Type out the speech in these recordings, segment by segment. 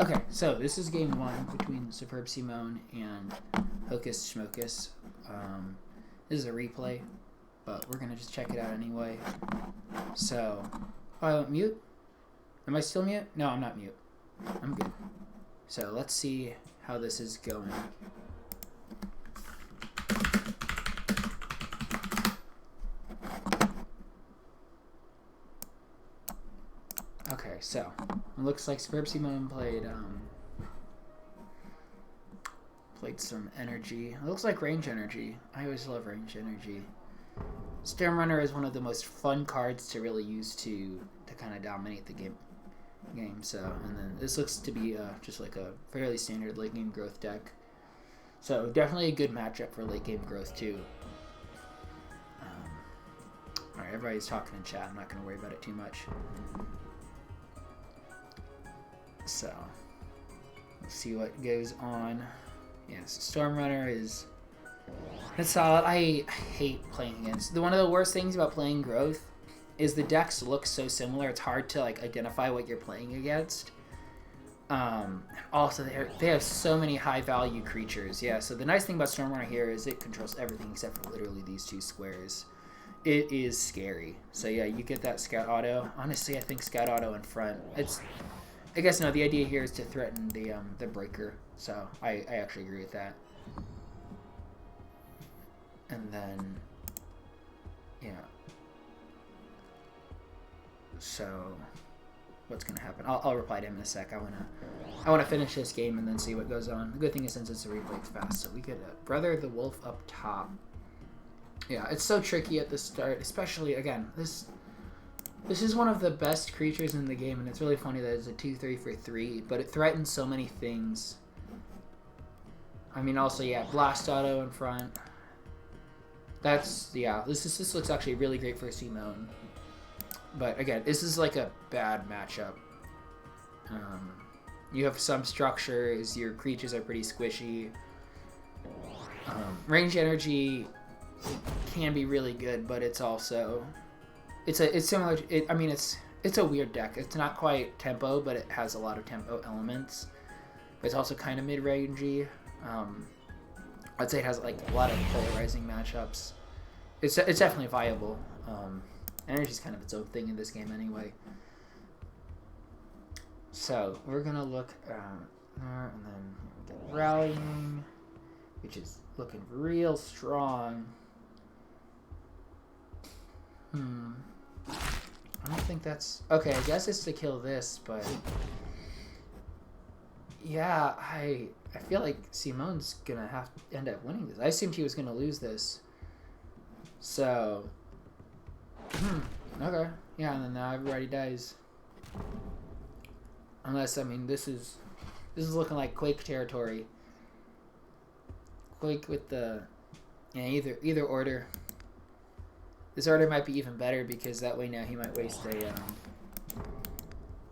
Okay, so this is game one between TheSuperbSimone and HokusSchmokus. This is a replay, but we're gonna just check it out anyway. So, I went mute. Am I still mute? No, I'm not mute. I'm good. So let's see how this is going. Okay, so it looks like TheSuperbSimone played some energy. It looks like range energy. I always love range energy. Stormrunner is one of the most fun cards to really use to kind of dominate the game. So, and then this looks to be just like a fairly standard late game growth deck. So definitely a good matchup for late game growth too. All right, everybody's talking in chat. I'm not going to worry about it too much. So, let's see what goes on. Yes, Stormrunner is it's solid. I hate playing against. One of the worst things about playing growth is the decks look so similar. It's hard to like identify what you're playing against. Also, they have so many high value creatures. Yeah. So the nice thing about Stormrunner here is it controls everything except for literally these two squares. It is scary. So yeah, you get that Scout Auto. Honestly, I think Scout Auto in front. I guess no. The idea here is to threaten the breaker. So I actually agree with that. And then, yeah. So, what's gonna happen? I'll reply to him in a sec. I wanna finish this game and then see what goes on. The good thing is since it's a replay, it's fast. So we get a Brother the Wolf up top. Yeah, it's so tricky at the start, especially again this is one of the best creatures in the game, and it's really funny that it's a 2/3 for 3, but it threatens so many things. I mean, also yeah, Blast Auto in front. That's yeah. This looks actually really great for Simone. But again, this is like a bad matchup. You have some structures. Your creatures are pretty squishy. Range energy can be really good, but it's also it's similar. I mean, it's a weird deck. It's not quite tempo, but it has a lot of tempo elements. But it's also kind of mid-rangey. I'd say it has like a lot of polarizing matchups. It's definitely viable. Energy's kind of its own thing in this game anyway. So we're gonna look there, and then we get rallying, which is looking real strong. I don't think that's okay. I guess it's to kill this, but yeah, I feel like Simone's gonna have to end up winning this. I assumed he was gonna lose this. So, okay, yeah, and then now everybody dies. Unless, I mean, this is looking like Quake territory. Quake with the, yeah, either order. This order might be even better because that way now he might waste a.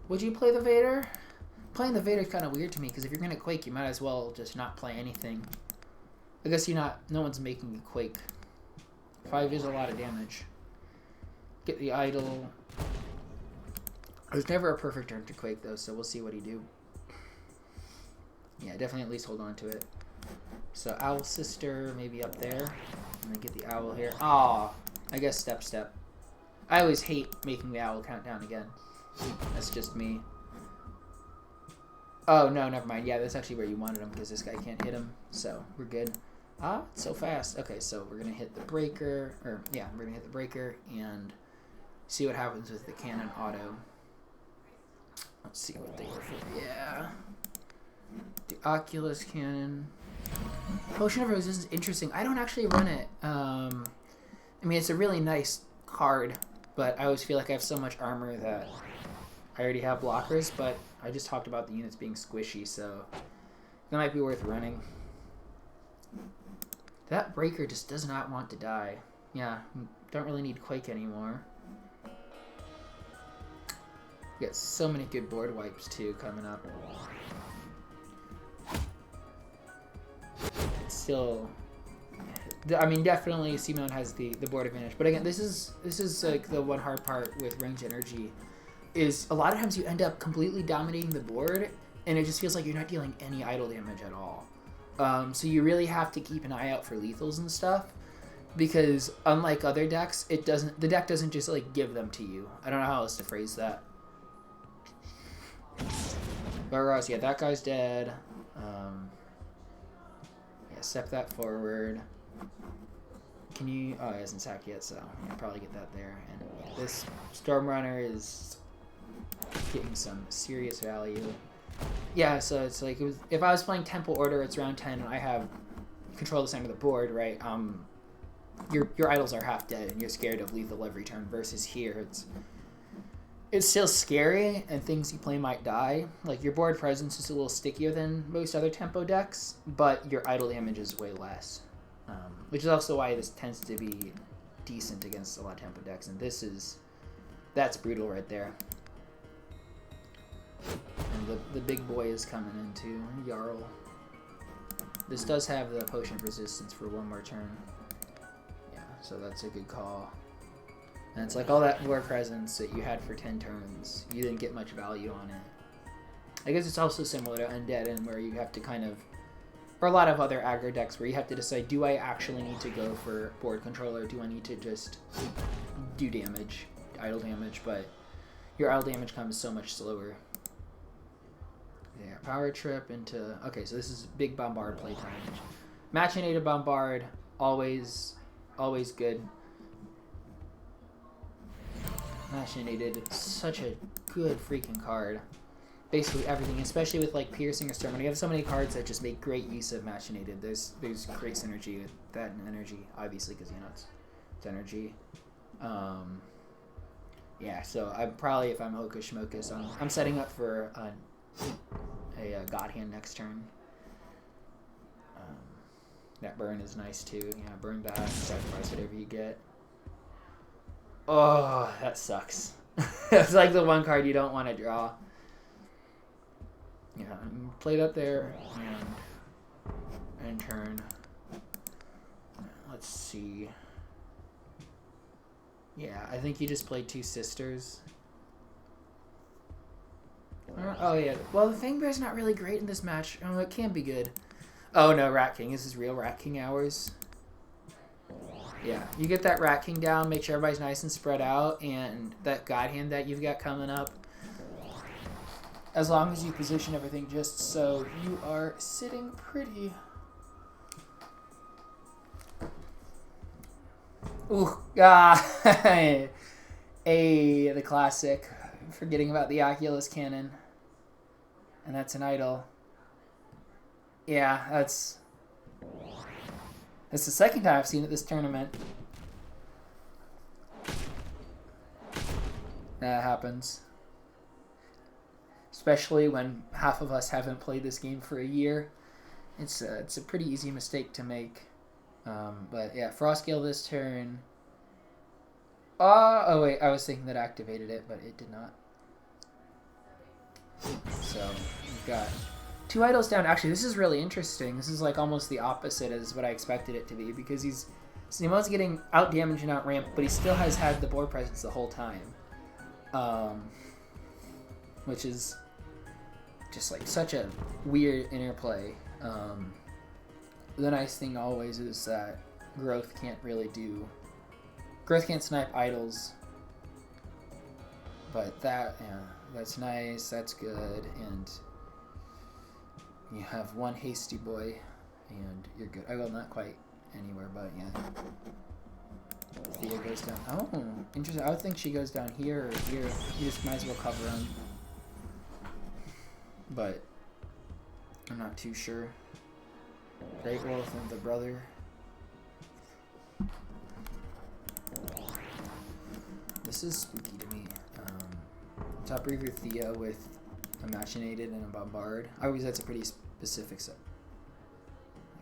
Would you play the Vader? Playing the Vader is kind of weird to me because if you're gonna Quake, you might as well just not play anything. I guess no one's making a Quake. 5 is a lot of damage. Get the idol. There's never a perfect turn to Quake though, so we'll see what he do. Yeah, definitely at least hold on to it. So Owl Sister maybe up there, and then get the owl here. Ah, I guess step. I always hate making the owl count down again. That's just me. Oh no, never mind. Yeah, that's actually where you wanted him because this guy can't hit him, so we're good. Ah, it's so fast. Okay, so we're gonna hit the breaker, we're gonna hit the breaker and see what happens with the cannon auto. Let's see what they go for. Yeah, the Oculus cannon. Potion of Resistance is interesting. I don't actually run it. I mean, it's a really nice card, but I always feel like I have so much armor that I already have blockers. But I just talked about the units being squishy, so that might be worth running. That breaker just does not want to die. Yeah, don't really need Quake anymore. We got so many good board wipes too coming up. It's still, I mean, definitely Simone has the board advantage. But again, this is like the one hard part with range energy, is a lot of times you end up completely dominating the board and it just feels like you're not dealing any idle damage at all. So you really have to keep an eye out for lethals and stuff, because unlike other decks, the deck doesn't just like give them to you. I don't know how else to phrase that. But yeah, that guy's dead. Yeah, step that forward. Can you? Oh, he hasn't sacked yet, so I'll probably get that there. And this Storm Runner is getting some serious value. Yeah, so it's like if I was playing Temple Order, it's round 10, and I have control the center of the board, right? Your idols are half dead, and you're scared of lethal every turn. Versus here, it's still scary, and things you play might die. Like your board presence is a little stickier than most other tempo decks, but your idle damage is way less. Which is also why this tends to be decent against a lot of tempo decks, and that's brutal right there. And the big boy is coming into Jarl. This does have the potion of resistance for one more turn. Yeah, so that's a good call. And it's like all that board presence that you had for 10 turns, you didn't get much value on it. I guess it's also similar to Undead, and where you have to kind of, or a lot of other aggro decks where you have to decide, do I actually need to go for board control, or do I need to just do damage, idle damage? But your idle damage comes so much slower. Yeah, power trip into... Okay, so this is big Bombard playtime. Machinated Bombard, always good. Machinated, such a good freaking card. Basically everything, especially with like Piercing or Storm. You have so many cards that just make great use of Machinated. There's great synergy with that and energy, obviously, because it's energy. Yeah, so I'm probably, if I'm HokusSchmokus, I'm setting up for a God Hand next turn. That burn is nice too. Yeah, burn that, sacrifice whatever you get. Oh, that sucks. That's like the one card you don't want to draw. Yeah, play that there and turn. Let's see. Yeah, I think you just played two sisters. Oh yeah. Well, the Fangbear's not really great in this match. Oh, it can be good. Oh no, Rat King. This is real Rat King hours. Yeah, you get that Rat King down, make sure everybody's nice and spread out, and that God Hand that you've got coming up. As long as you position everything just so you are sitting pretty. Ooh, the classic. Forgetting about the Oculus Cannon. And that's an idol. Yeah, that's the second time I've seen it this tournament. That happens. Especially when half of us haven't played this game for a year. It's a pretty easy mistake to make. But yeah, Frostgale this turn. Oh wait, I was thinking that activated it, but it did not. So we've got two idols down. Actually, this is really interesting. This is like almost the opposite as what I expected it to be, because Simone's getting out damaged and out ramped, but he still has had the board presence the whole time. Which is just like such a weird interplay. The nice thing always is that Growth can't snipe idols, but that's nice, that's good, and you have one Hasty Boy, and you're good. Well, not quite anywhere, but yeah. Thea goes down. Oh, interesting. I would think she goes down here or here. You just might as well cover him. But I'm not too sure. Great Wolf and the brother. This is spooky to me. Top Reaver Thea with a Machinated and a Bombard. That's a pretty specific set.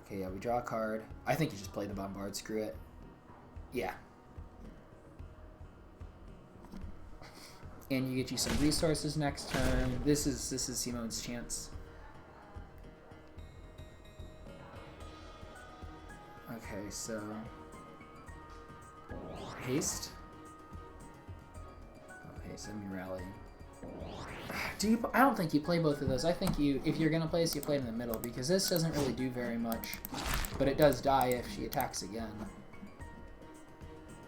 Okay, yeah, we draw a card. I think you just play the Bombard. Screw it. Yeah. And you get you some resources next turn. This is Simone's chance. Okay, so haste. Okay, send me rally. I don't think you play both of those. I think if you're gonna play this, you play it in the middle because this doesn't really do very much, but it does die if she attacks again.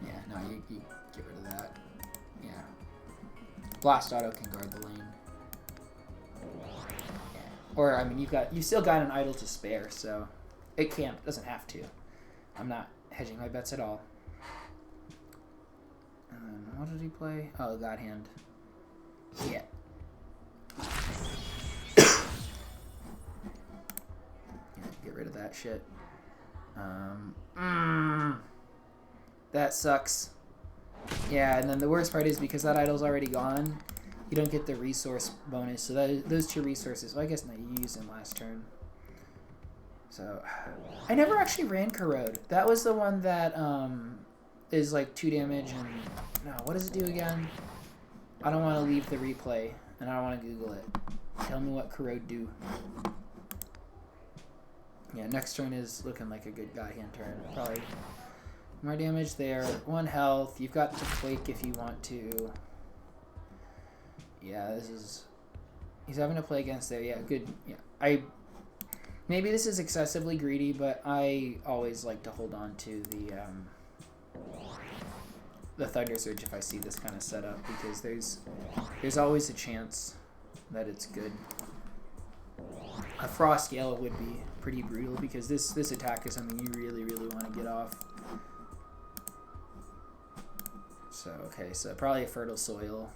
Yeah, no, you get rid of that. Yeah, blast auto can guard the lane. Yeah. Or I mean, you still got an idol to spare, so it doesn't have to. I'm not hedging my bets at all. What did he play? Oh, God Hand. Yeah. Get rid of that shit. That sucks. Yeah, and then the worst part is because that idol's already gone, you don't get the resource bonus. So those 2 resources, well, I guess not, you used them last turn. So, I never actually ran Corrode. That was the one that is like 2 damage and... No, what does it do again? I don't want to leave the replay, and I don't want to Google it. Tell me what Corrode do. Yeah, next turn is looking like a good God Hand turn. Probably more damage there. 1 health. You've got the Quake if you want to. Yeah, this is... He's having to play against there. Yeah, good. Yeah, maybe this is excessively greedy, but I always like to hold on to the Thunder Surge if I see this kind of setup, because there's always a chance that it's good. A Frost Gale would be pretty brutal because this attack is something you really, really want to get off. So, okay, so probably a Fertile Soil.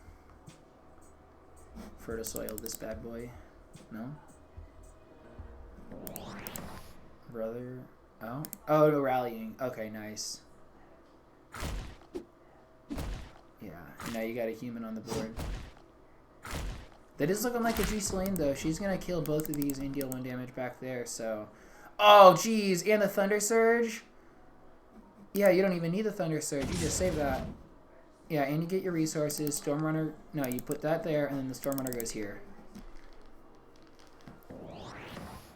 Fertile Soil this bad boy. No? Brother. Oh? Oh, no, Rallying. Okay, nice. Yeah, now you got a human on the board. That is looking like a juice lane, though. She's going to kill both of these and deal 1 damage back there, so... Oh, jeez, and the Thunder Surge? Yeah, you don't even need the Thunder Surge. You just save that. Yeah, and you get your resources. Storm Runner... No, you put that there, and then the Storm Runner goes here.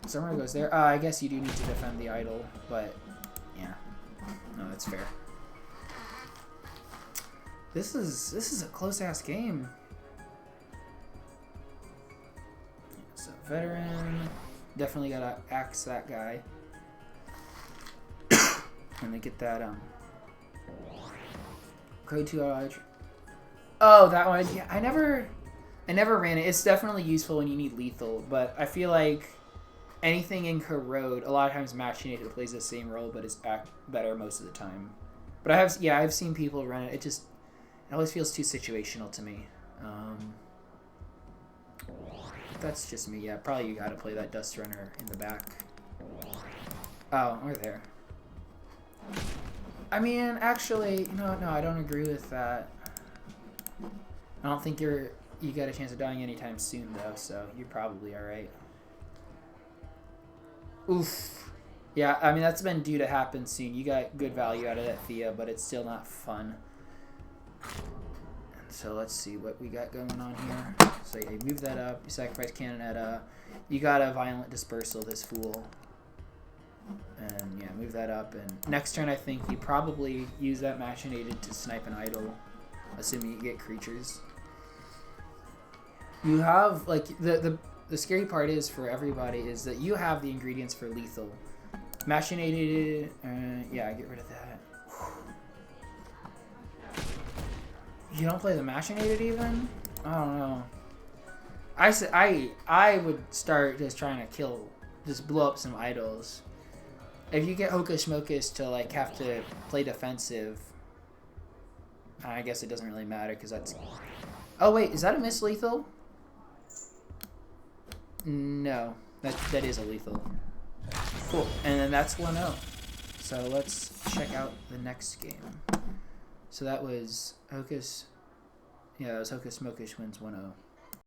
Storm Runner goes there. I guess you do need to defend the idol, but... Yeah. No, that's fair. This is a close-ass game. So, Veteran. Definitely gotta axe that guy. And then get that, Code 2 Dodge. Oh, that one. Yeah, I never ran it. It's definitely useful when you need lethal, but I feel like anything in Corrode, a lot of times Machinated plays the same role, but it's better most of the time. But I've seen people run it. It always feels too situational to me. That's just me. Yeah, probably you gotta play that Dust Runner in the back. Oh, we're there. I mean, actually, no, I don't agree with that. I don't think you got a chance of dying anytime soon, though, so you're probably alright. Oof. Yeah, I mean, that's been due to happen soon. You got good value out of that Thea, but it's still not fun. So let's see what we got going on here. So yeah, you move that up, you sacrifice Canonetta, you got a Violent Dispersal, this fool. And yeah, move that up, and next turn I think you probably use that Machinated to snipe an idol, assuming you get creatures. You have, like, the scary part is for everybody is that you have the ingredients for lethal. Machinated, yeah, get rid of that. You don't play the Machinated even? I don't know. I would start just trying to just blow up some idols. If you get HokusSchmokus to like have to play defensive, I guess it doesn't really matter because that's... Oh wait, is that a miss lethal? No, that is a lethal. Cool, and then that's 1-0. So let's check out the next game. So that was HokusSchmokus wins 1-0.